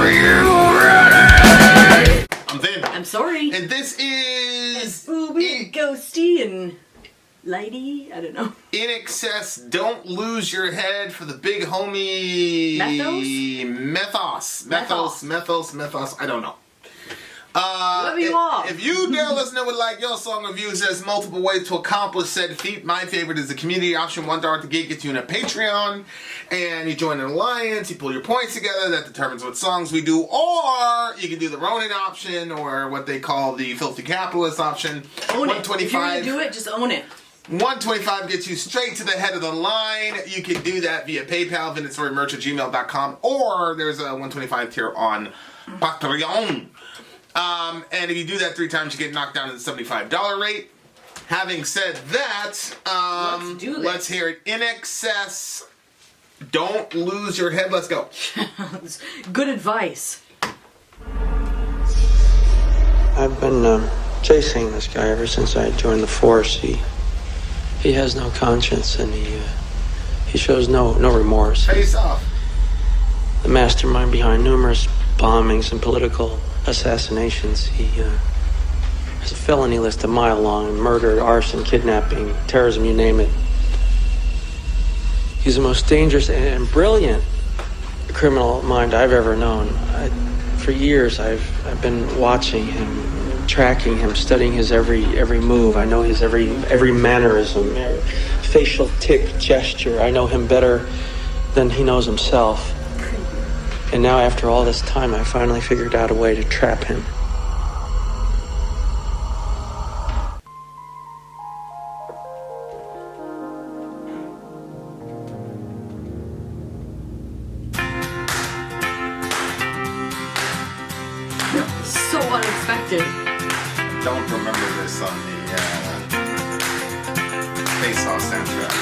Are you ready? I'm Vin. I'm Sori. And this is... Booby, ghosty, and lighty. I don't know. INXS-Don't Lose Your Head for the big homie... Methos. I don't know. Love you all. If you, dear listener, would like your song reviews, there's multiple ways to accomplish said feat. My favorite is the community option. $1 to gig gets you in a Patreon, and you join an alliance, you pull your points together, that determines what songs we do, or you can do the Ronin option, or what they call the Filthy Capitalist option. Own it. If you're going to do it, just own it. $125 gets you straight to the head of the line. You can do that via PayPal, vinandsorimerch@gmail.com, or there's a $125 tier on Patreon. And if you do that 3 times, you get knocked down to the $75 rate. Having said that, let's hear it. INXS, don't lose your head. Let's go. Good advice. I've been chasing this guy ever since I joined the force. He has no conscience, and he shows no remorse. Face off. The mastermind behind numerous bombings and political assassinations. He has a felony list a mile long: murder, arson, kidnapping, terrorism, you name it. He's the most dangerous and brilliant criminal mind I've ever known. For years I've been watching him, tracking him, studying his every move. I know his every mannerism, facial tic, gesture. I know him better than he knows himself. And now, after all this time, I finally figured out a way to trap him. So unexpected. I don't remember this on the Face Off soundtrack.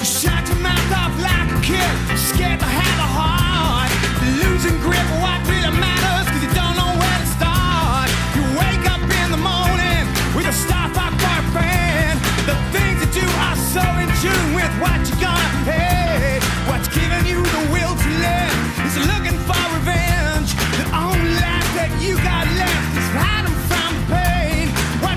Shut your mouth off like a kid, scared to have a heart. Losing grip of what really matters, cause you don't know where to start. You wake up in the morning with a Starfuck boyfriend. The things you do are so in tune with what you're gonna pay. What's giving you the will to live is looking for revenge. The only life that you got left is hiding from the pain. What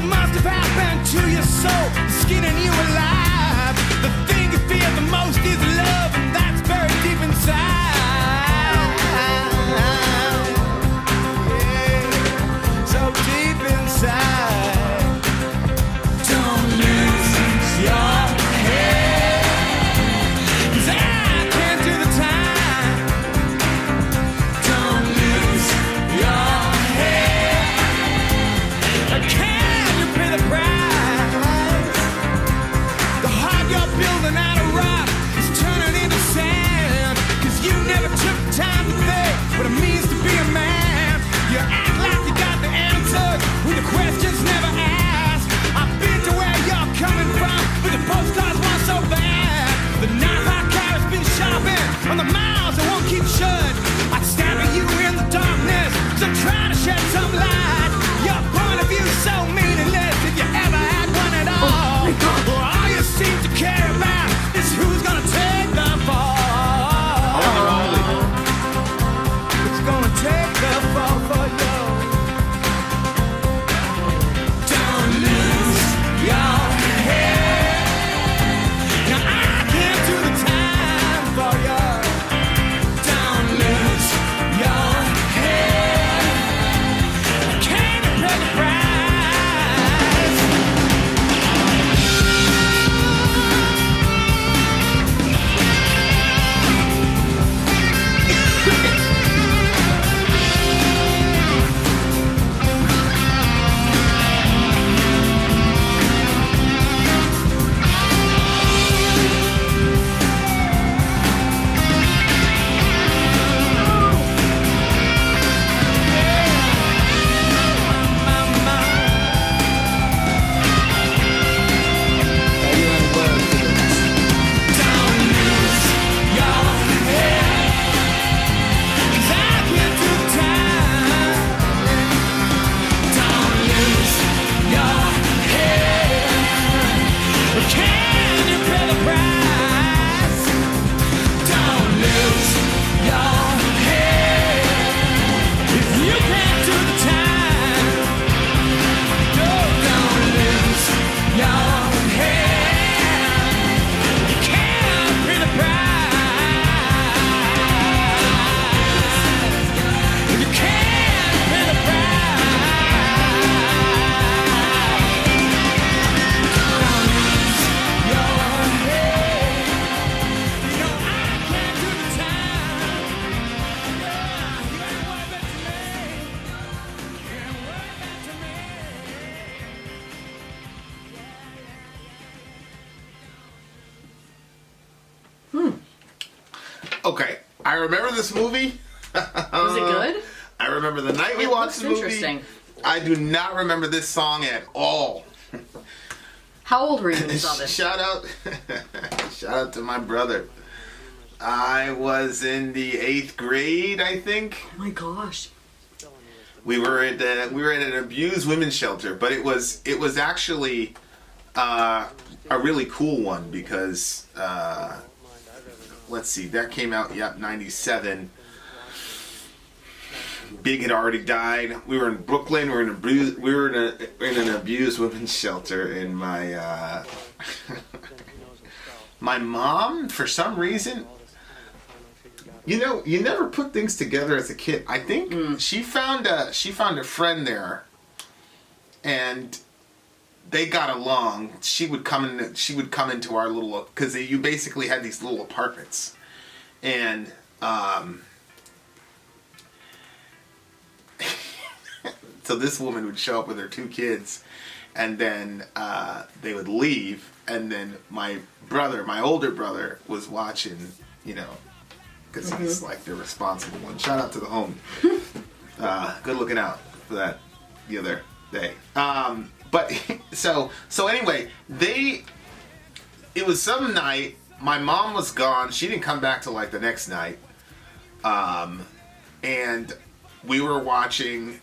Okay, I remember this movie. Was it good? I remember the night we It watched looks the movie. interesting. I do not remember this song at all. How old were you when you saw this? Shout out to my brother. I was in the 8th grade, I think. Oh my gosh. We were at an abused women's shelter, but it was actually a really cool one because let's see, that came out 97. Big had already died. We were in Brooklyn. We were in an abused women's shelter, and my my mom, for some reason, you never put things together as a kid. I think she found a friend there, and they got along. She would come into our little, because you basically had these little apartments, and so this woman would show up with her 2 kids, and then they would leave, and then my older brother, was watching, because he's like the responsible one. Shout out to the homie. Good looking out for that the other day. But so anyway, it was some night. My mom was gone. She didn't come back till like the next night, and we were watching.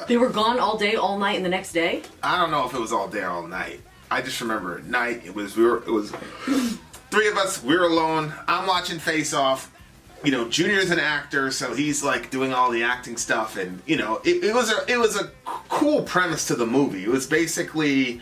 They were gone all day, all night, and the next day? I don't know if it was all day or all night. I just remember at night it was 3 of us. We were alone. I'm watching Face Off. Junior's an actor, so he's like doing all the acting stuff, and it was a cool premise to the movie. It was basically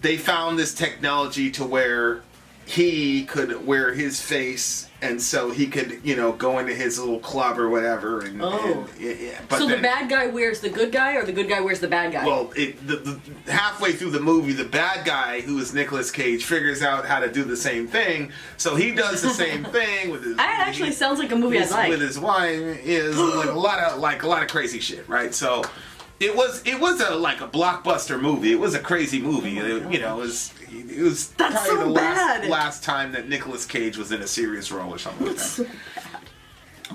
they found this technology to where he could wear his face, and so he could, go into his little club or whatever. And, but so the bad guy wears the good guy, or the good guy wears the bad guy? Well, halfway through the movie, the bad guy, who is Nicolas Cage, figures out how to do the same thing. So he does the same thing with his. That actually sounds like a movie I'd like. With his wife is like a lot of crazy shit, right? So it was a blockbuster movie. It was a crazy movie. It was. That's probably so the bad. last time that Nicolas Cage was in a serious role or something like that. So bad.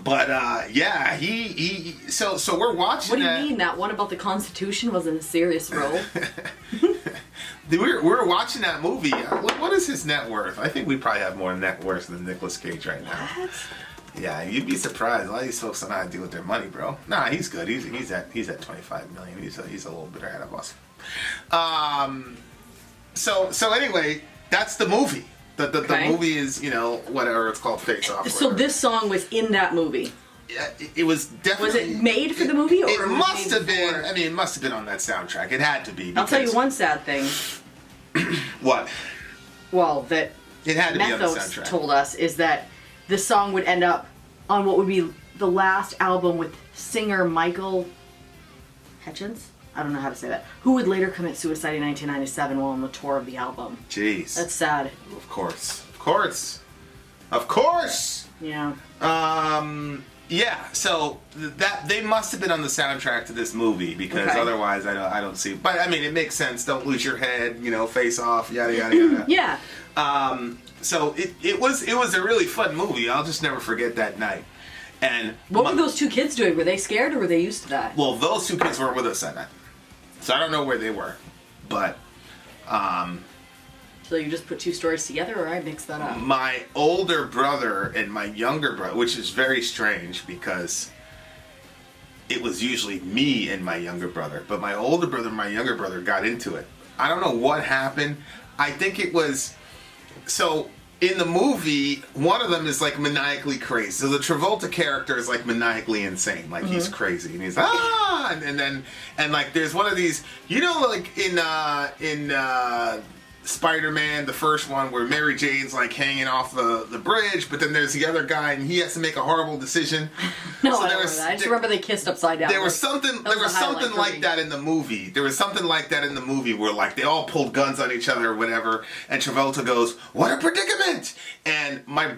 But yeah, he so we're watching. What do you mean that one about the Constitution was in a serious role? we were watching that movie. What is his net worth? I think we probably have more net worth than Nicolas Cage right now. What? Yeah, you'd be surprised. A lot of these folks don't know how to deal with their money, bro. Nah, he's good. He's at 25 million. He's a little bit ahead of us. So anyway, that's the movie. The movie is, whatever it's called, Face Off. So this song was in that movie? Yeah, it was definitely. Was it made for the movie? Or it must have been. I mean, it must have been on that soundtrack. It had to be. I'll tell you one sad thing. What? Well, that it had to be on the Methos soundtrack. told us is that this song would end up on what would be the last album with singer Michael Hutchins? I don't know how to say that. Who would later commit suicide in 1997 while on the tour of the album. Jeez. That's sad. Of course. Yeah. Yeah. So that they must have been on the soundtrack to this movie because otherwise I don't see. But I mean, it makes sense. Don't lose your head. Face off. Yada yada yada. Yeah. So it was a really fun movie. I'll just never forget that night. And what were those 2 kids doing? Were they scared or were they used to that? Well, those 2 kids weren't with us that night. So I don't know where they were, but so you just put 2 stories together, or I mixed that up? My older brother and my younger brother, which is very strange because it was usually me and my younger brother, but my older brother and my younger brother got into it. I don't know what happened. I think it was so. In the movie, one of them is like maniacally crazy. So the Travolta character is like maniacally insane, like he's crazy, and he's and like there's one of these, like in Spider-Man, the first one, where Mary Jane's like hanging off the bridge, but then there's the other guy and he has to make a horrible decision. No, so I don't remember that. I just remember they kissed upside down. There was something like that in the movie. There was something like that in the movie where like they all pulled guns on each other or whatever, and Travolta goes, "What a predicament!" And my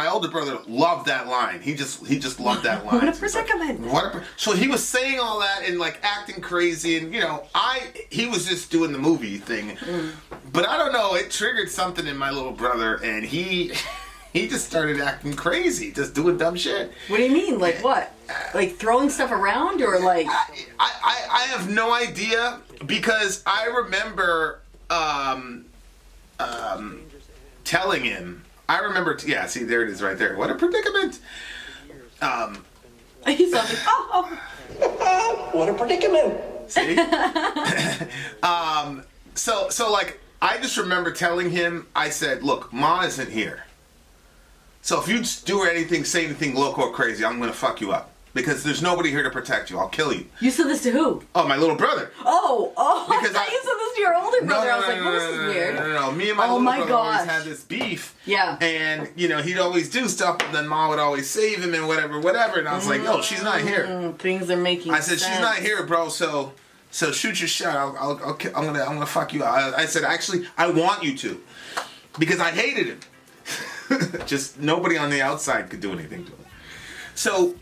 older brother, loved that line. He just loved that line. What a predicament! So he was saying all that and like acting crazy, and he was just doing the movie thing. But I don't know, it triggered something in my little brother, and he he just started acting crazy, just doing dumb shit. What do you mean? Like what? Like throwing stuff around or like? I have no idea because I remember telling him. I remember. Yeah, see, there it is, right there. What a predicament. He's like, oh. What a predicament. See? So like, I just remember telling him, I said, look, Ma isn't here. So if you do anything, say anything loco or crazy, I'm going to fuck you up. Because there's nobody here to protect you. I'll kill you. You said this to who? Oh, my little brother. Oh, Because I thought you said this to your older brother. I was like, well, this is weird. No. Me and my little brother always had this beef. Yeah. And, you know, he'd always do stuff, and then Ma would always save him and whatever. And I was like, no, she's not here. Things are making sense. I said, she's not here, bro, so shoot your shot. I'm gonna fuck you out. I said, actually, I want you to. Because I hated him. Just nobody on the outside could do anything to him. So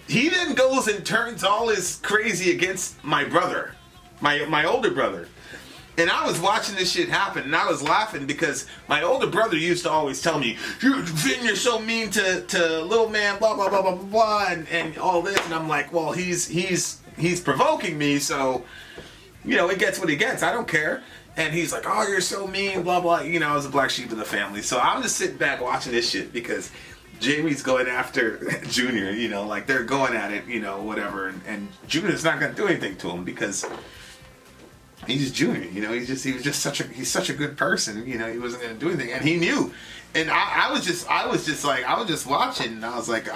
he then goes and turns all his crazy against my brother, my older brother. And I was watching this shit happen, and I was laughing because my older brother used to always tell me, Vin, you're so mean to little man, blah, blah, blah, blah, blah, and all this. And I'm like, well, he's provoking me, so, you know, he gets what he gets. I don't care. And he's like, oh, you're so mean, blah, blah. You know, I was a black sheep of the family. So I'm just sitting back watching this shit because Jamie's going after Junior, you know, like they're going at it, you know, whatever. And Junior's not going to do anything to him because he's Junior, you know, he's such a good person, you know, he wasn't going to do anything. And he knew. And I was just watching, and I was like,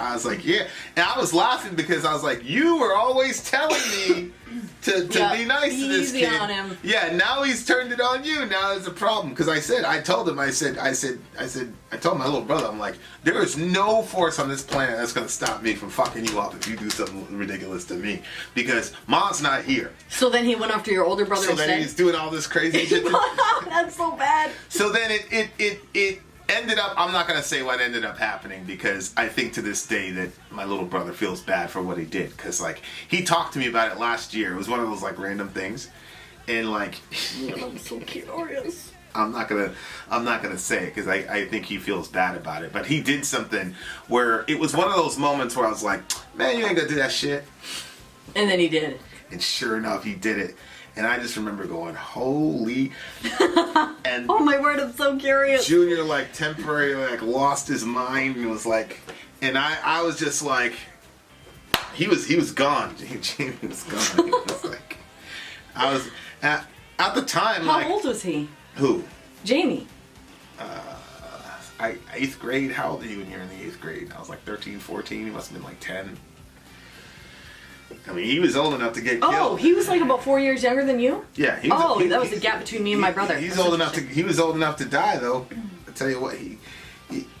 yeah. And I was laughing because I was like, you were always telling me to be nice to this kid. Easy on him. Yeah, now he's turned it on you. Now there's a problem. Because I told him, I told my little brother, I'm like, there is no force on this planet that's going to stop me from fucking you up if you do something ridiculous to me. Because Mom's not here. So then he went after your older brother instead? So then he's doing all this crazy shit. That's so bad. So then it ended up, I'm not going to say what ended up happening because I think to this day that my little brother feels bad for what he did. Because, like, he talked to me about it last year. It was one of those, like, random things. And, like... I'm so curious. I'm not gonna say it because I think he feels bad about it. But he did something where it was one of those moments where I was like, man, you ain't gonna do that shit. And then he did. And sure enough, he did it. And I just remember going, holy... And oh my word, I'm so curious. Junior, like, temporarily, like, lost his mind and was like... And I was just like... He was gone. Jamie was gone. He was like... I was... At the time, How old was he? Who? Jamie. 8th grade. How old are you when you're in the 8th grade? I was like 13, 14. He must have been like 10. I mean, he was old enough to get killed. Oh, he was like about 4 years younger than you? Yeah. That was the gap between me and my brother. He was old enough to die, though. I tell you what,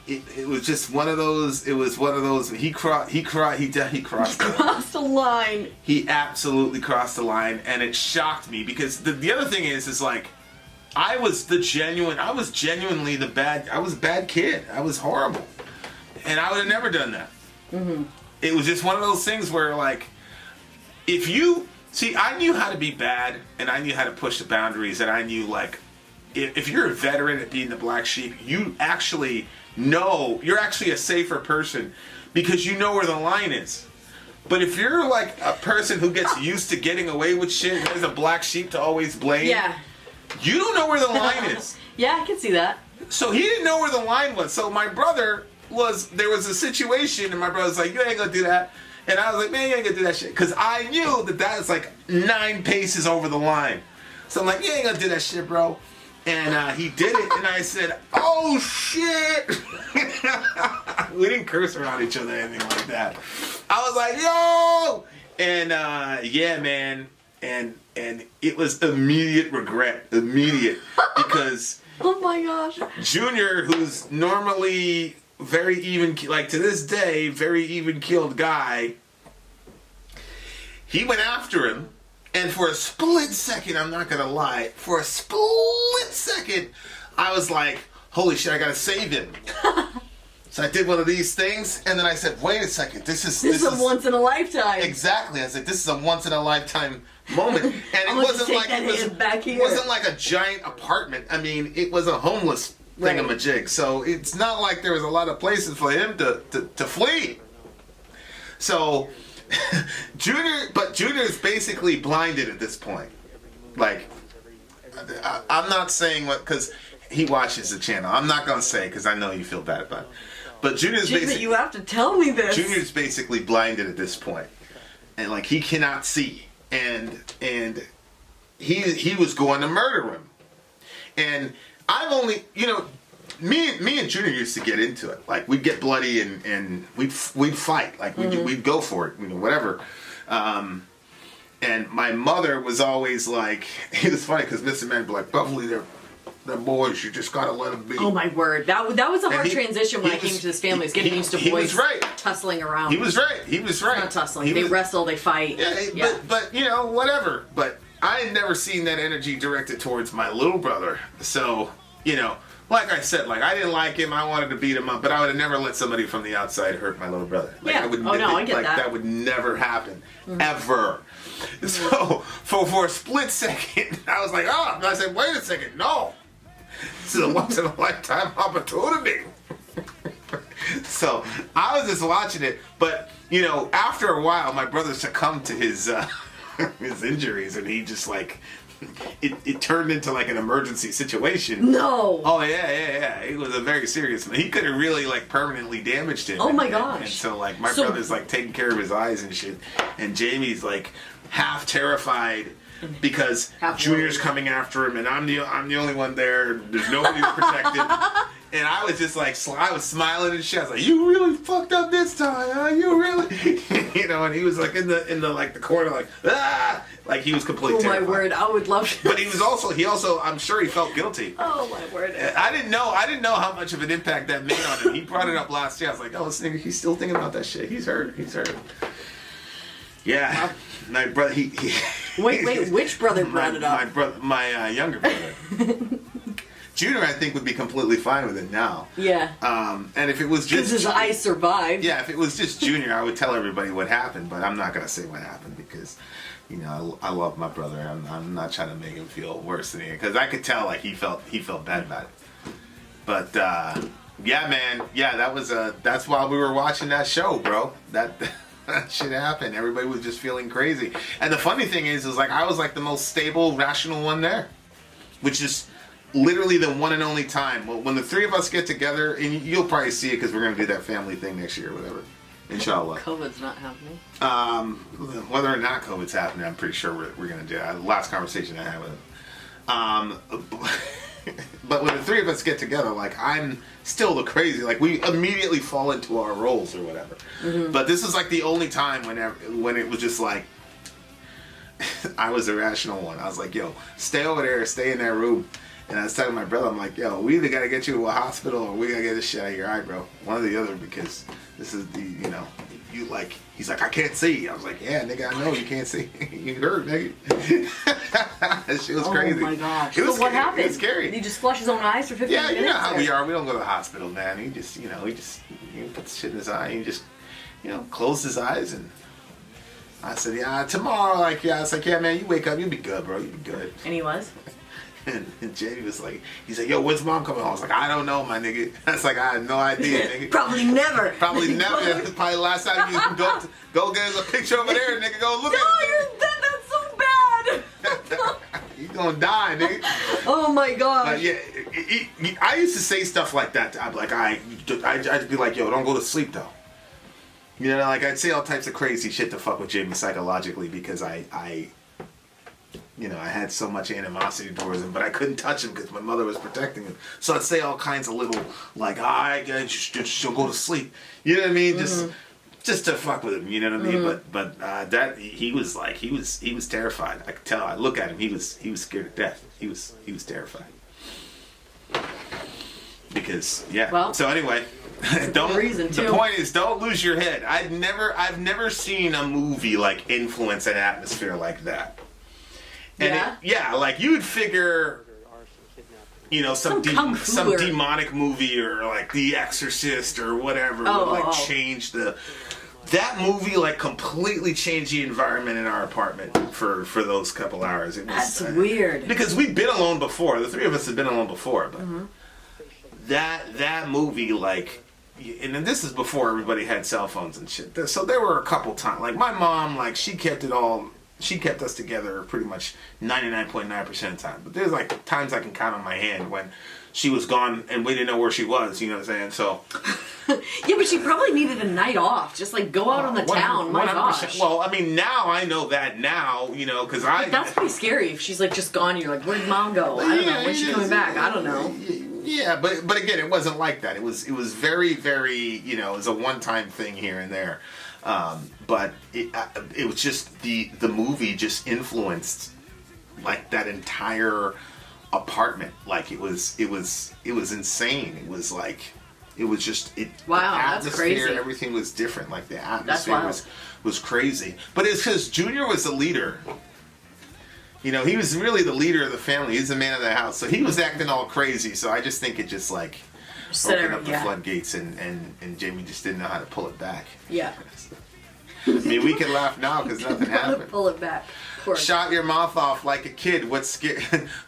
it was just one of those. It was one of those. He crossed a line. He absolutely crossed the line, and it shocked me because the other thing is like, I was genuinely the bad. I was a bad kid. I was horrible, and I would have never done that. Mm-hmm. It was just one of those things where, like, if you see, I knew how to be bad, and I knew how to push the boundaries, and I knew, like, if you're a veteran at being the black sheep, you actually know you're actually a safer person because you know where the line is. But if you're like a person who gets used to getting away with shit, and there's a black sheep to always blame. Yeah. You don't know where the line is. Yeah, I can see that. So he didn't know where the line was. So my brother there was a situation, and my brother's like, you ain't gonna do that. And I was like, man, you ain't gonna do that shit. Because I knew that is like 9 paces over the line. So I'm like, you ain't gonna do that shit, bro. And he did it, and I said, oh shit. We didn't curse around each other or anything like that. I was like, yo! And yeah, man. And it was immediate regret. Immediate. Because oh my gosh. Junior, who's normally very even, like to this day, very even-keeled guy, he went after him. And for a split second, I'm not gonna lie, for a split second, I was like, holy shit, I gotta save him. So I did one of these things, and then I said, wait a second, this is a once in a lifetime. Exactly. I said, this is a once in a lifetime moment. And it wasn't like a giant apartment. I mean, it was a homeless thingamajig. So it's not like there was a lot of places for him to flee. So Junior's basically blinded at this point. Like, I'm not saying what, because he watches the channel. I'm not gonna say because I know you feel bad about it. But Junior's basically, you have to tell me this. Junior's basically blinded at this point, and like he cannot see, and he was going to murder him, and I've only, you know, me and Junior used to get into it. Like we'd get bloody and we'd fight. Like we'd go for it, you know, whatever. And my mother was always like, it was funny because Mr. Man would be like, Beverly, they're boys. You just gotta let them be. Oh my word, that was a hard transition when I came to this family. It's getting used to boys tussling around. He was right. Not tussling. They wrestle. They fight. Yeah. But you know, whatever. But I had never seen that energy directed towards my little brother. So you know, like I said, like I didn't like him. I wanted to beat him up, but I would have never let somebody from the outside hurt my little brother. Like, I get that. That would never happen, ever. So for a split second, I was like, oh. And I said, wait a second, no. This is a once in a lifetime opportunity. So I was just watching it, but you know, after a while, my brother succumbed to his injuries, and he just like it turned into like an emergency situation. No. Oh yeah. It was a very serious. He could have really like permanently damaged him. Oh my gosh. And so like my brother's like taking care of his eyes and shit, and Jamie's like half terrified. Because Junior's coming after him, and I'm the only one there. There's nobody to protect him, and I was just like, I was smiling and shit. I was like, "You really fucked up this time, huh? You really," you know. And he was like in the like the corner, like like he was completely terrified. Oh my word, I would love to. But he also, I'm sure he felt guilty. Oh my word. I didn't know how much of an impact that made on him. He brought it up last year. I was like, oh, this nigga, he's still thinking about that shit. He's hurt. Yeah, my brother. Wait, which brother brought it up? My younger brother. Junior, I think, would be completely fine with it now. Yeah. And if it was just his eyes survived. Yeah, if it was just Junior, I would tell everybody what happened, but I'm not gonna say what happened because, you know, I love my brother. I'm not trying to make him feel worse than he, because I could tell like he felt bad about it. But yeah, man, yeah, that's why we were watching that show, bro. That shit happened. Everybody was just feeling crazy. And the funny thing is like I was like the most stable, rational one there, which is literally the one and only time. Well, when the three of us get together, and you'll probably see it because we're gonna do that family thing next year or whatever. Inshallah. COVID's not happening. Whether or not COVID's happening, I'm pretty sure we're gonna do it. Last conversation I had with him. But when the three of us get together, like I'm still the crazy, like we immediately fall into our roles or whatever. Mm-hmm. But this is like the only time when it was just like I was the rational one. I was like, yo, stay over there, stay in that room. And I was telling my brother, I'm like, yo, we either gotta get you to a hospital or we gotta get this shit out of your eye, bro. One or the other, because this is the, you know, you like, he's like, I can't see. I was like, yeah, nigga, I know you can't see. You hurt, nigga. That shit was crazy. Oh my gosh. It was so what happened? It was scary. Did he just flush his own eyes for 15 minutes? Yeah, you know how we are. We don't go to the hospital, man. He just, you put the shit in his eye. He just, closed his eyes, and I said, yeah, tomorrow, I was like, yeah, man, you wake up, you'll be good, bro. You'll be good. And he was? And Jamie was like, he's like, yo, when's mom coming home? I was like, I don't know, my nigga. That's like, I had no idea, nigga. Probably never. Probably never. Probably last time you can go get us a picture over there, nigga. Go look at it. No, that's so bad. You gonna die, nigga. Oh my gosh. Yeah, I used to say stuff like that. I'd be like, I'd be like, yo, don't go to sleep though. You know, like I'd say all types of crazy shit to fuck with Jamie psychologically because I had so much animosity towards him, but I couldn't touch him because my mother was protecting him. So I'd say all kinds of little, like, just don't go to sleep. You know what I mean? Mm-hmm. Just to fuck with him. You know what I mean? Mm-hmm. But that he was like he was terrified. I could tell. I look at him. He was scared to death. He was terrified. Because yeah. Well, so anyway. The point is, don't lose your head. I've never seen a movie like influence an atmosphere like that. And like you would figure, some demonic movie or like The Exorcist or whatever would change that movie like completely changed the environment in our apartment for those couple hours. It was, that's weird. Because we'd been alone before. The three of us had been alone before, but that movie, like, and then this is before everybody had cell phones and shit. So there were a couple times, like my mom, like she kept us together pretty much 99.9% of the time. But there's like times I can count on my hand when she was gone and we didn't know where she was, you know what I'm saying? So yeah, but she probably needed a night off. Just like go out on the town. My 100%. gosh. Well, I mean, now I know that now, you know, because That's pretty scary if she's like just gone. You're like, where'd mom go? I don't know. When's she coming back? I don't know. Yeah, but again, it wasn't like that. It was very, very, you know, it was a one-time thing here and there. But it was just the movie just influenced like that entire apartment. Like it was insane. It was like it was just wow, the that's atmosphere, crazy. everything was different. Like the atmosphere was crazy. But it's because Junior was the leader. You know, he was really the leader of the family. He's the man of the house. So he was acting all crazy. So I just think it just like opened up the floodgates and Jamie just didn't know how to pull it back. Yeah. I mean, we can laugh now because nothing happened. Pull it back. Shot your mouth off like a kid.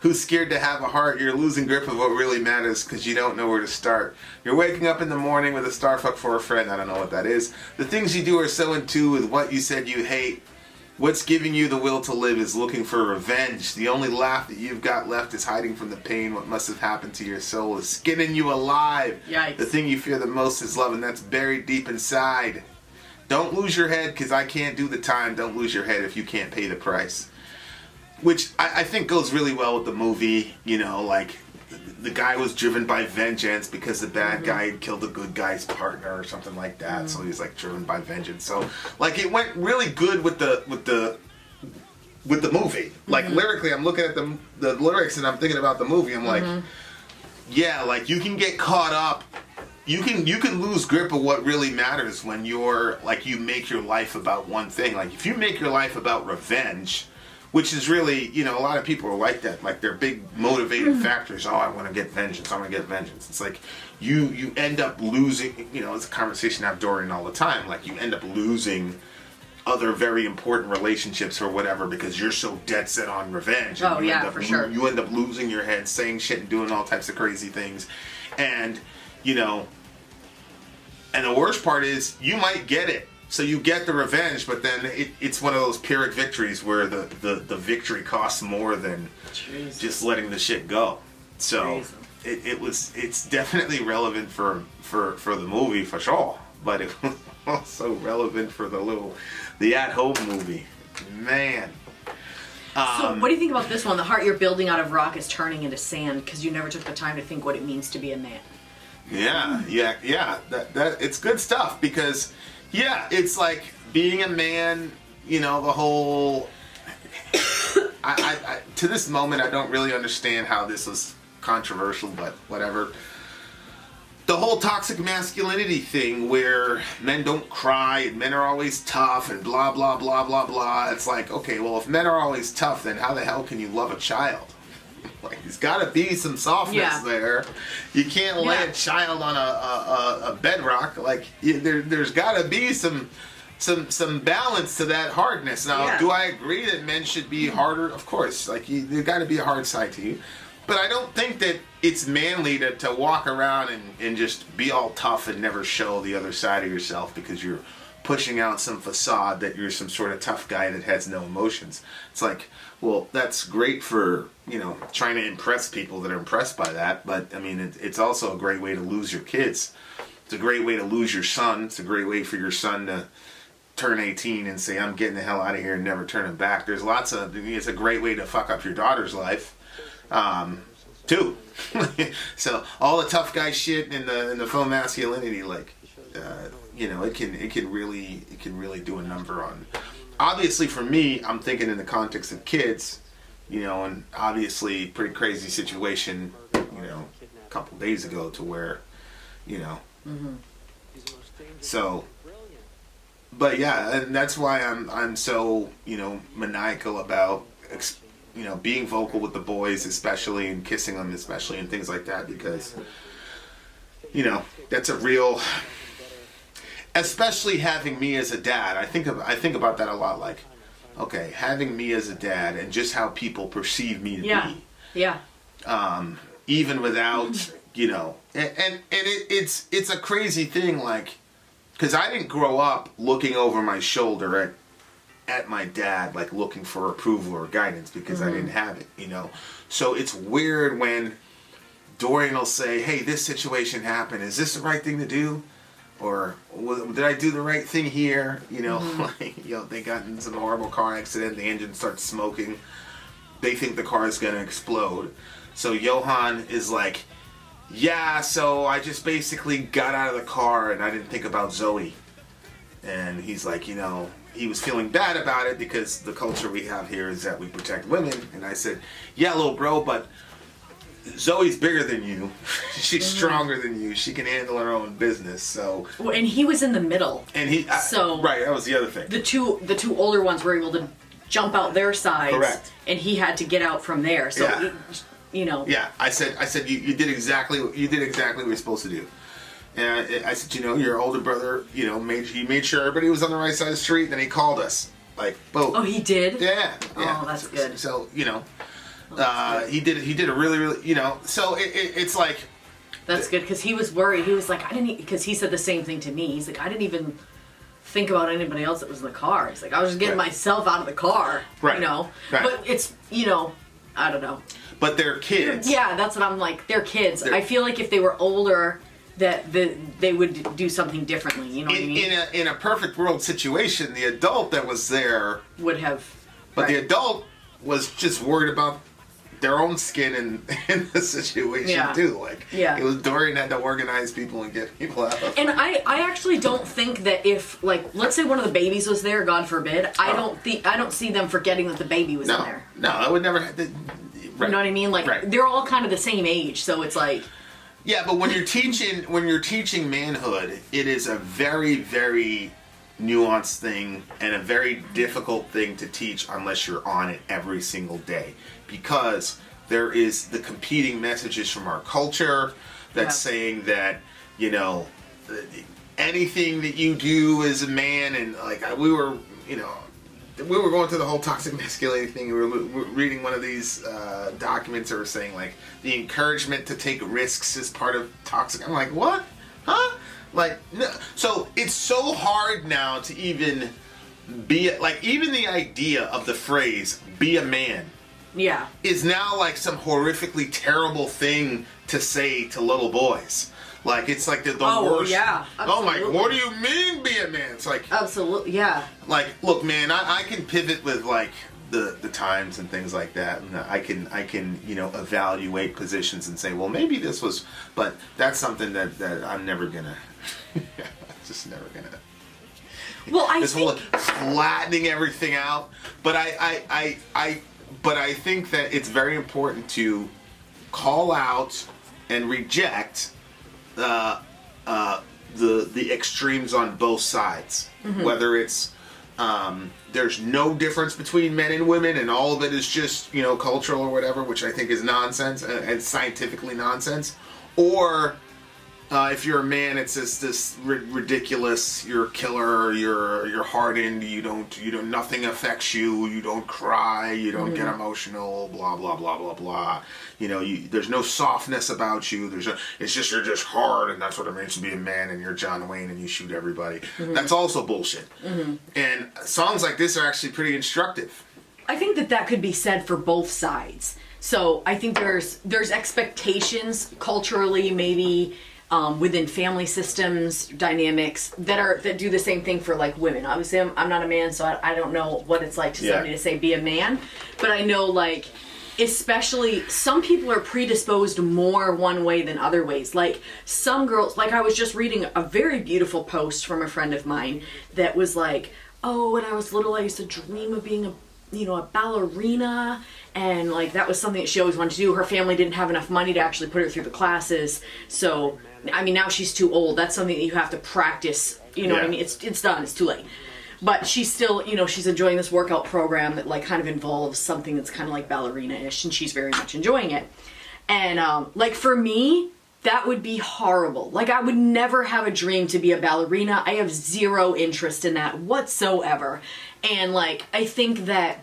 Who's scared to have a heart? You're losing grip of what really matters because you don't know where to start. You're waking up in the morning with a starfuck for a friend. I don't know what that is. The things you do are so in tune with what you said you hate. What's giving you the will to live is looking for revenge. The only laugh that you've got left is hiding from the pain. What must have happened to your soul is skinning you alive. Yikes. The thing you fear the most is love, and that's buried deep inside. Don't lose your head because I can't do the time. Don't lose your head if you can't pay the price. Which I think goes really well with the movie. You know, like the guy was driven by vengeance because the bad guy had killed the good guy's partner or something like that. So he's like driven by vengeance. So like it went really good with the movie. Like lyrically, I'm looking at the lyrics and I'm thinking about the movie. I'm like, yeah, like you can get caught up. You can lose grip of what really matters when you're like you make your life about one thing. Like if you make your life about revenge, which is really, you know, a lot of people are like that. Like they're big motivating factors. Oh, I want to get vengeance. I want to get vengeance. It's like you end up losing. You know, it's a conversation I have Dorian all the time. Like you end up losing other very important relationships or whatever because you're so dead set on revenge. And you end up, for sure. You end up losing your head, saying shit and doing all types of crazy things, and you know. And the worst part is, you might get it. So you get the revenge, but then it's one of those Pyrrhic victories where the victory costs more than just letting the shit go. So it's definitely relevant for the movie for sure, but it was also relevant for the at-home movie. Man. So what do you think about this one? The heart you're building out of rock is turning into sand because you never took the time to think what it means to be a man. Yeah. That it's good stuff because, yeah, it's like being a man. You know, the whole. I to this moment, I don't really understand how this was controversial, but whatever. The whole toxic masculinity thing, where men don't cry and men are always tough and blah blah blah blah blah. It's like, okay, well, if men are always tough, then how the hell can you love a child? Like, there's got to be some softness there. You can't lay a child on a bedrock. Like there's got to be some balance to that hardness. Now, do I agree that men should be harder? Of course. Like there's got to be a hard side to you. But I don't think that it's manly to walk around and just be all tough and never show the other side of yourself because you're pushing out some facade that you're some sort of tough guy that has no emotions. It's like, well, that's great for, you know, trying to impress people that are impressed by that. But, I mean, it's also a great way to lose your kids. It's a great way to lose your son. It's a great way for your son to turn 18 and say, I'm getting the hell out of here and never turning back. There's lots of, it's a great way to fuck up your daughter's life, too. So all the tough guy shit in the film masculinity, like, you know, it can really do a number on. Obviously, for me, I'm thinking in the context of kids, you know, and obviously pretty crazy situation, you know, a couple days ago to where, you know, so. But yeah, and that's why I'm so, you know, maniacal about, you know, being vocal with the boys, especially, and kissing them, especially, and things like that, because, you know, that's a real. Especially having me as a dad, I think about that a lot. Like, okay, having me as a dad and just how people perceive me to be. Yeah. Even without you know, and it's a crazy thing, like, because I didn't grow up looking over my shoulder at my dad, like looking for approval or guidance, because I didn't have it, you know. So it's weird when Dorian will say, hey, this situation happened, is this the right thing to do? Or did I do the right thing here? You know, like, you know, they got in some horrible car accident, the engine starts smoking, they think the car is going to explode. So Johan is like, yeah, so I just basically got out of the car and I didn't think about Zoe. And he's like, you know, he was feeling bad about it because the culture we have here is that we protect women. And I said, yeah, little bro, but Zoe's bigger than you. She's stronger than you. She can handle her own business. So, well, and he was in the middle. And right, that was the other thing. The two older ones were able to jump out their sides. Correct. And he had to get out from there. So, yeah. You know. Yeah, I said you did exactly what you're supposed to do. And I said, you know, your older brother, you know, he made sure everybody was on the right side of the street. Then he called us, like, boom. Oh, he did. Yeah. Oh, that's good. So you know. He did a really, you know, so it's like... That's good, because he was worried. He was like, because he said the same thing to me. He's like, I didn't even think about anybody else that was in the car. He's like, I was just getting myself out of the car, you know. Right. But it's, you know, I don't know. But they're kids. Yeah, that's what I'm like. They're kids. I feel like if they were older, that they would do something differently, you know what I mean? In a perfect world situation, the adult that was there... would have... But the adult was just worried about their own skin in the situation too. Like, it was Dorian had to organize people and get people out. And I actually don't think that if, like, let's say one of the babies was there, God forbid, I don't see them forgetting that the baby was in there. No, I would never. Right. You know what I mean? Like, they're all kind of the same age, so it's like. Yeah, but when you're teaching manhood, it is a very, very nuanced thing and a very difficult thing to teach unless you're on it every single day, because there is the competing messages from our culture that's saying that, you know, anything that you do as a man, and like we were going through the whole toxic masculinity thing. We were reading one of these documents that were saying like the encouragement to take risks is part of toxic. I'm like, what? Huh? Like, no. So it's so hard now to even be, like, even the idea of the phrase, be a man, is now like some horrifically terrible thing to say to little boys. Like, it's like the worst. Yeah, oh my, what do you mean be a man? It's like, absolutely, yeah. Like, look, man, I can pivot with like the times and things like that, and I can you know, evaluate positions and say, well, maybe this was, but that's something that I'm never gonna. Just never gonna. Well, I this whole flattening everything out, but I think that it's very important to call out and reject the extremes on both sides. Whether it's there's no difference between men and women, and all of it is just, you know, cultural or whatever, which I think is nonsense and scientifically nonsense, or if you're a man, it's just this ridiculous. You're a killer. You're hardened. You don't. Nothing affects you. You don't cry. You don't get emotional. Blah blah blah blah blah. You know, there's no softness about you. It's just you're just hard, and that's what it means to be a man. And you're John Wayne, and you shoot everybody. That's also bullshit. And songs like this are actually pretty instructive. I think that could be said for both sides. So I think there's expectations culturally, maybe. Within family systems dynamics that do the same thing for like women. Obviously I'm not a man, so I don't know what it's like to somebody to say be a man, but I know, like, especially some people are predisposed more one way than other ways. Like some girls, like I was just reading a very beautiful post from a friend of mine that was like, oh, when I was little I used to dream of being a ballerina, and like that was something that she always wanted to do. Her family didn't have enough money to actually put her through the classes, so I mean, now she's too old. That's something that you have to practice. You know what I mean? It's done. It's too late. But she's still, you know, she's enjoying this workout program that like kind of involves something that's kind of like ballerina-ish, and she's very much enjoying it. And like for me, that would be horrible. Like I would never have a dream to be a ballerina. I have zero interest in that whatsoever. And like I think that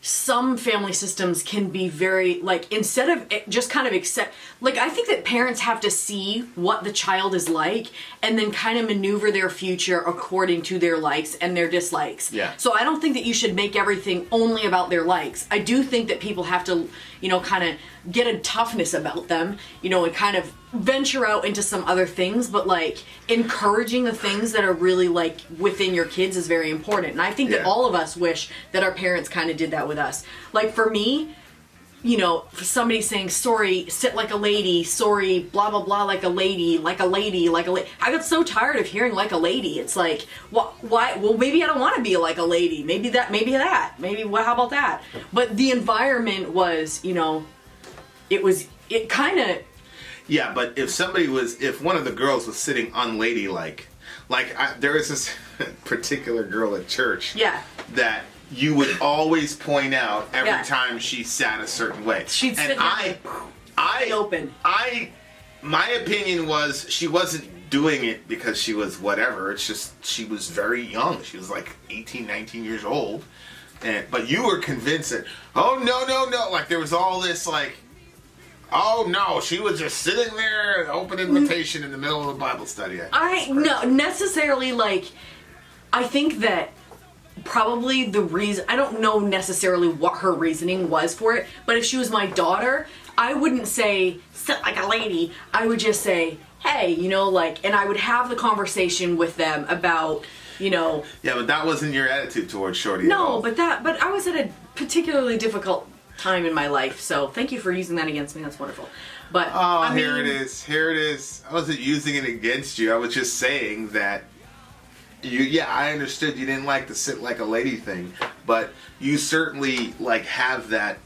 some family systems can be very, like, instead of just kind of accept, like, I think that parents have to see what the child is like and then kind of maneuver their future according to their likes and their dislikes. Yeah. So I don't think that you should make everything only about their likes. I do think that people have to, you know, kind of get a toughness about them, you know, and kind of venture out into some other things, but like encouraging the things that are really like within your kids is very important. And I think that all of us wish that our parents kind of did that with us. Like for me, you know, for somebody saying, sorry, sit like a lady, sorry, blah, blah, blah, like a lady, like a lady, like a lady. I got so tired of hearing like a lady. It's like, why? Well, maybe I don't want to be like a lady. Maybe that. Well, how about that? But the environment was, you know, it kind of. Yeah, but if one of the girls was sitting unladylike, there was this particular girl at church. Yeah. That you would always point out every time she sat a certain way. She'd sit open. My opinion was she wasn't doing it because she was whatever. It's just she was very young. She was like 18, 19 years old. But you were convinced that, oh, no. Like there was all this like, oh no, she was just sitting there, open invitation in the middle of a Bible study. No, necessarily, like, I think that probably the reason, I don't know necessarily what her reasoning was for it, but if she was my daughter, I wouldn't say, sit like a lady. I would just say, hey, you know, like, and I would have the conversation with them about, you know. Yeah, but that wasn't your attitude towards Shorty. No, but I was at a particularly difficult time in my life, so thank you for using that against me. That's wonderful. But here it is. I wasn't using it against you. I was just saying that I understood you didn't like the sit like a lady thing, but you certainly like have that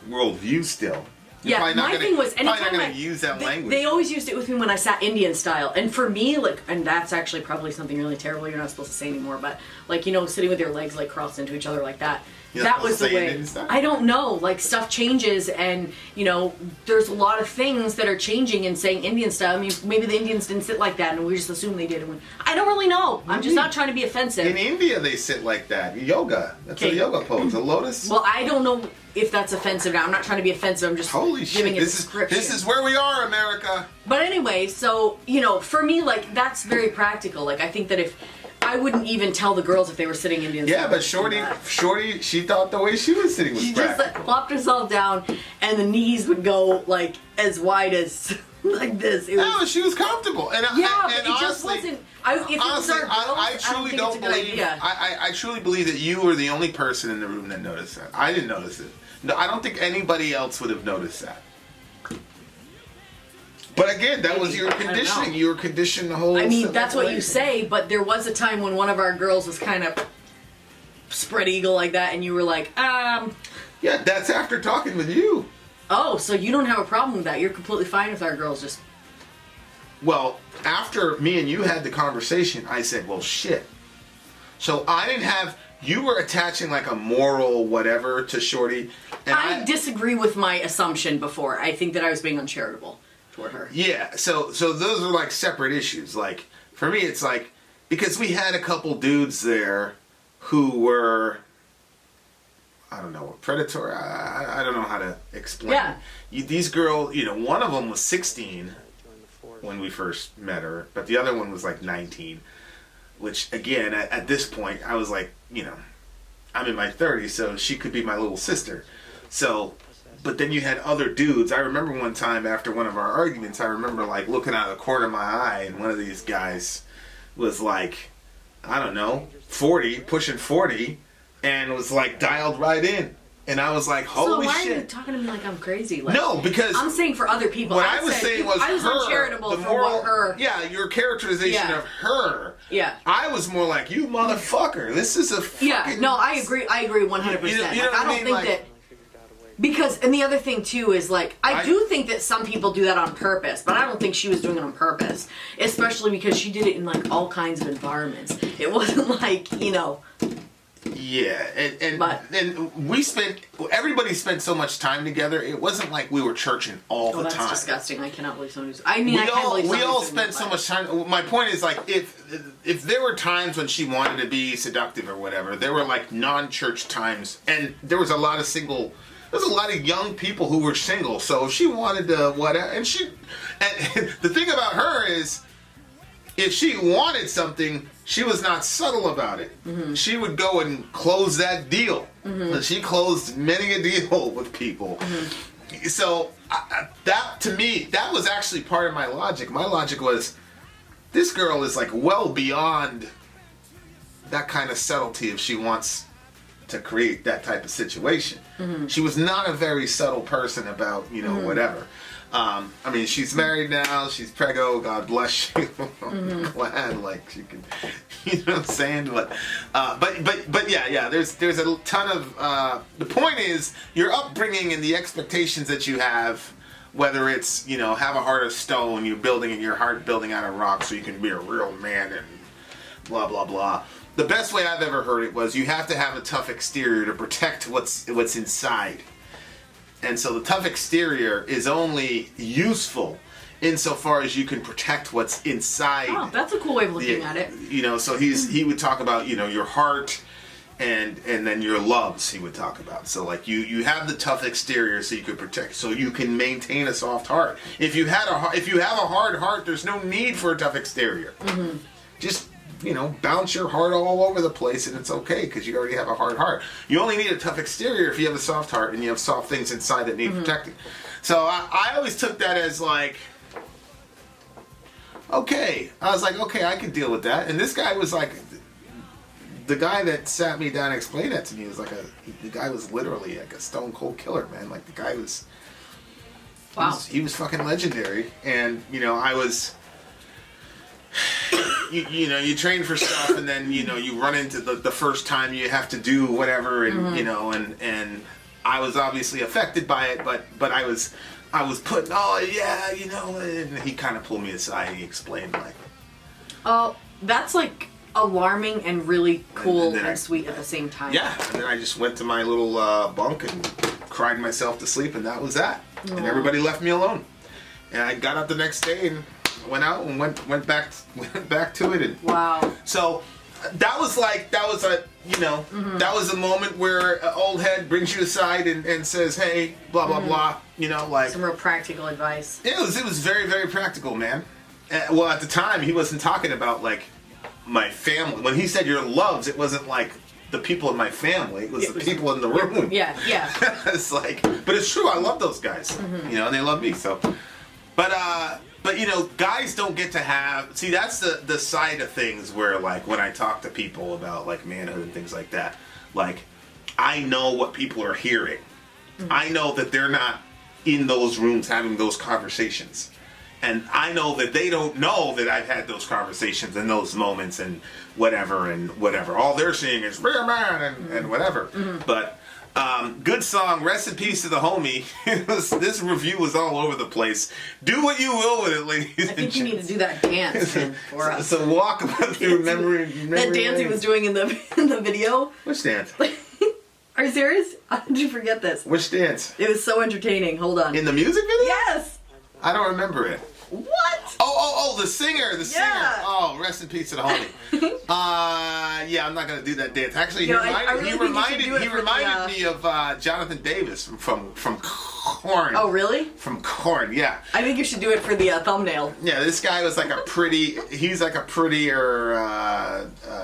worldview still. You're my thing was anytime not gonna use that language. They always used it with me when I sat Indian style, and for me, like, and that's actually probably something really terrible you're not supposed to say anymore, but like, you know, sitting with your legs like crossed into each other like that. That was the way. I don't know. Like, stuff changes, and you know, there's a lot of things that are changing and saying Indian style. I mean, maybe the Indians didn't sit like that, and we just assume they did. And I don't really know. I'm just not trying to be offensive. In India, they sit like that. Yoga. That's a yoga pose. A lotus. Well, I don't know if that's offensive now. I'm not trying to be offensive. I'm just giving a description. This is where we are, America. But anyway, so, you know, for me, like, that's very practical. Like, I think that if I wouldn't even tell the girls if they were sitting Indian style. Yeah, but Shorty, she thought the way she was sitting was she just like, flopped herself down, and the knees would go like as wide as like this. She was comfortable, and but it honestly, just wasn't. I truly believe that you were the only person in the room that noticed that. I didn't notice it. No, I don't think anybody else would have noticed that. But again, that was your conditioning. You were conditioned the whole. I mean, that's what you say, but there was a time when one of our girls was kind of spread eagle like that, and you were like, Yeah, that's after talking with you. Oh, so you don't have a problem with that? You're completely fine with our girls just. Well, after me and you had the conversation, I said, well, shit. So I didn't have. You were attaching like a moral whatever to Shorty. And I disagree with my assumption before. I think that I was being uncharitable toward her. Yeah, so those are like separate issues. Like for me, it's like because we had a couple dudes there who were, I don't know, predatory. I don't know how to explain. Yeah. These girls, you know, one of them was 16 when we first met her, but the other one was like 19. Which again, at this point, I was like, you know, I'm in my 30s, so she could be my little sister. So. But then you had other dudes. I remember one time after one of our arguments, I remember like looking out of the corner of my eye, and one of these guys was like, I don't know, 40, pushing 40, and was like dialed right in. And I was like, holy shit. So why are you talking to me like I'm crazy? Like, no, because I'm saying for other people. What I was saying was I was uncharitable for what her. Yeah, your characterization of her. Yeah. I was more like, you motherfucker. This is a fucking. Yeah, no, I agree 100%. You know like, I don't think like, that. Because, and the other thing too is like, I do think that some people do that on purpose, but I don't think she was doing it on purpose. Especially because she did it in like all kinds of environments. It wasn't like, you know. Yeah, everybody spent so much time together. It wasn't like we were churching all the time. That's disgusting. I cannot believe somebody's. I mean, I can't believe we all spent so much time. My point is, like, if there were times when she wanted to be seductive or whatever, there were like non-church times, and there was a lot of single. There's a lot of young people who were single. So if she wanted to whatever, and the thing about her is, if she wanted something, she was not subtle about it. Mm-hmm. She would go and close that deal. Mm-hmm. She closed many a deal with people. Mm-hmm. So that, to me, that was actually part of my logic. My logic was, this girl is like well beyond that kind of subtlety if she wants to create that type of situation. Mm-hmm. She was not a very subtle person about, mm-hmm. whatever. I mean, she's married now. She's preggo. God bless you. I'm glad, like, she can, you know what I'm saying? But yeah. There's a ton of. The point is, your upbringing and the expectations that you have, whether it's have a heart of stone, you're building your heart building out of rock, so you can be a real man and blah blah blah. The best way I've ever heard it was, you have to have a tough exterior to protect what's inside. And so the tough exterior is only useful insofar as you can protect what's inside. Oh, that's a cool way of looking at it. So he would talk about, your heart and then your loves, he would talk about. So like you have the tough exterior so you can protect, so you can maintain a soft heart. If you have a hard heart, there's no need for a tough exterior. Mm-hmm. Just bounce your heart all over the place and it's okay, because you already have a hard heart. You only need a tough exterior if you have a soft heart and you have soft things inside that need mm-hmm. protecting. So I always took that as like, okay. I was like, okay, I can deal with that. And this guy was like, the guy that sat me down and explained that to me was like the guy was literally like a stone cold killer, man. Like the guy was, wow. He was fucking legendary. And, I was... You train for stuff, and then you run into the first time you have to do whatever, and mm-hmm. and I was obviously affected by it, but I was putting, and he kind of pulled me aside. And he explained like, oh, that's like alarming and really cool and sweet at the same time. Yeah, and then I just went to my little bunk and cried myself to sleep, and that was that. Aww. And everybody left me alone, and I got up the next day and went out and went back to it, and wow. So that was mm-hmm. that was a moment where an old head brings you aside and says, hey, blah blah mm-hmm. blah, like some real practical advice. It was very very practical, man. Well, at the time he wasn't talking about like my family. When he said your loves, it wasn't like the people in my family. It was the people in the room. Yeah. It's like, but it's true. I love those guys, mm-hmm. And they love me. So, but guys don't get to have... See, that's the side of things where, like, when I talk to people about, like, manhood and things like that, like, I know what people are hearing. Mm-hmm. I know that they're not in those rooms having those conversations. And I know that they don't know that I've had those conversations and those moments and whatever. All they're seeing is, be a man and whatever. Mm-hmm. But... good song. Rest in peace to the homie. This review was all over the place. Do what you will with it, ladies. I think you need to do that dance for us. So walk through memory. That dance he was doing in the video. Which dance? Are you serious? How did you forget this? Which dance? It was so entertaining. Hold on. In the music video? Yes. I don't remember it. What? Oh, the singer. Oh, rest in peace to the homie. Yeah, I'm not gonna do that dance. Actually, he reminded me of Jonathan Davis from Korn. Oh, really? From Korn, yeah. I think you should do it for the thumbnail. Yeah, this guy was like he's like a prettier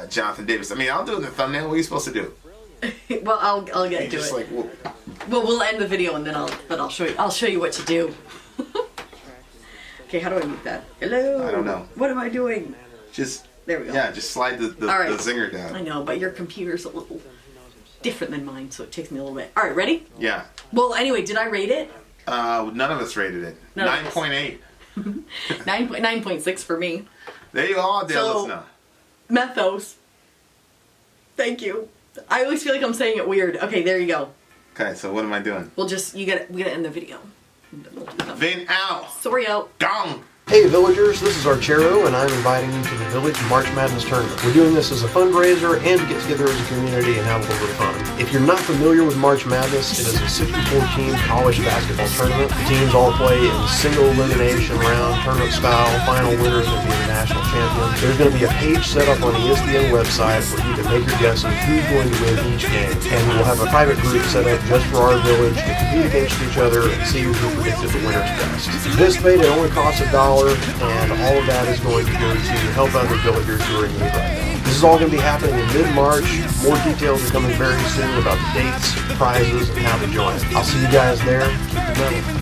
Jonathan Davis. I mean, I'll do it in the thumbnail. What are you supposed to do? Well, I'll get to it. Like, well, we'll end the video and then I'll show you what to do. Okay, how do I mute that? Hello? I don't know. What am I doing? There we go. Yeah, just slide the zinger down. I know, but your computer's a little different than mine, so it takes me a little bit. All right, ready? Yeah. Well, anyway, did I rate it? None of us rated it. 9.8. 9.6 for me. There you are, Dale. So, Methos. Thank you. I always feel like I'm saying it weird. Okay, there you go. Okay, so what am I doing? We gotta end the video. Vin out. Sori out. Dong. Hey Villagers, this is Archero and I'm inviting you to the Village March Madness Tournament. We're doing this as a fundraiser and to get together as a community and have a little bit of fun. If you're not familiar with March Madness, it is a 64-team college basketball tournament. The teams all play in single elimination round, tournament style. Final winner is going to be the national champion. There's going to be a page set up on the ESPN website where you can make your guesses who's going to win each game. And we'll have a private group set up just for our village to compete against each other and see who predicted the winners best. To participate, it only costs $1, and all of that is going to go to help other villagers who are in need right now. This is all going to be happening in mid-March. More details are coming very soon about the dates, prizes, and how to join. I'll see you guys there. Keep it metal.